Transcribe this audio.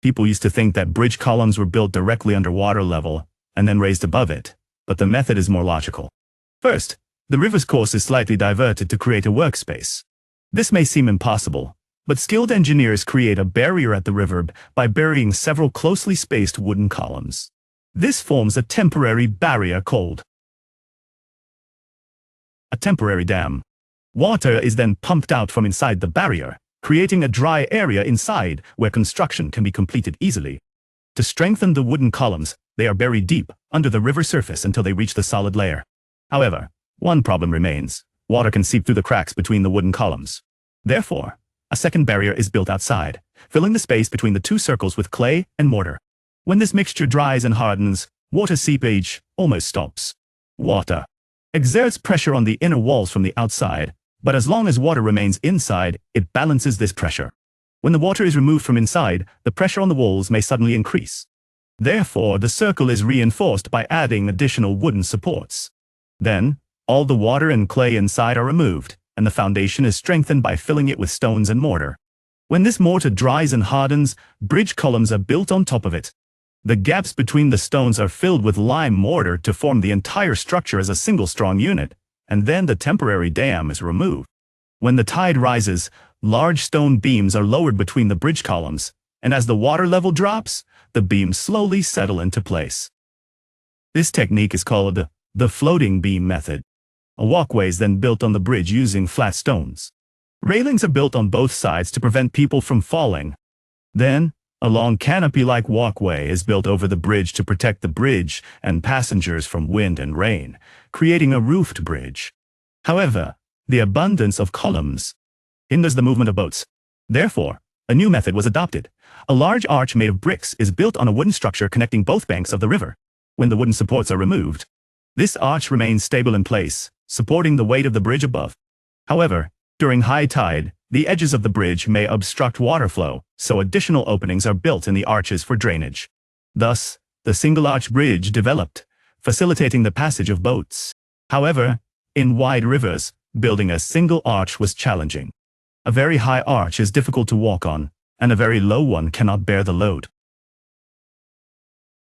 People used to think that bridge columns were built directly under water level and then raised above it, but the method is more logical. First, the river's course is slightly diverted to create a workspace. This may seem impossible, but skilled engineers create a barrier at the river by burying several closely spaced wooden columns. This forms a temporary barrier called a temporary dam. Water is then pumped out from inside the barrier, creating a dry area inside where construction can be completed easily. To strengthen the wooden columns, they are buried deep under the river surface until they reach the solid layer. However, one problem remains. Water can seep through the cracks between the wooden columns. Therefore, a second barrier is built outside, filling the space between the two circles with clay and mortar. When this mixture dries and hardens, water seepage almost stops. Water exerts pressure on the inner walls from the outside, but as long as water remains inside, it balances this pressure. When the water is removed from inside, the pressure on the walls may suddenly increase. Therefore, the circle is reinforced by adding additional wooden supports. Then, all the water and clay inside are removed, and the foundation is strengthened by filling it with stones and mortar. When this mortar dries and hardens, bridge columns are built on top of it. The gaps between the stones are filled with lime mortar to form the entire structure as a single strong unit, and then the temporary dam is removed. When the tide rises, large stone beams are lowered between the bridge columns, and as the water level drops, the beams slowly settle into place. This technique is called the floating beam method. A walkway is then built on the bridge using flat stones. Railings are built on both sides to prevent people from falling. Then, a long canopy-like walkway is built over the bridge to protect the bridge and passengers from wind and rain, creating a roofed bridge. However, the abundance of columns hinders the movement of boats. Therefore, a new method was adopted. A large arch made of bricks is built on a wooden structure connecting both banks of the river. When the wooden supports are removed, this arch remains stable in place, supporting the weight of the bridge above. However, during high tide, the edges of the bridge may obstruct water flow, so additional openings are built in the arches for drainage. Thus, the single-arch bridge developed, facilitating the passage of boats. However, in wide rivers, building a single arch was challenging. A very high arch is difficult to walk on, and a very low one cannot bear the load.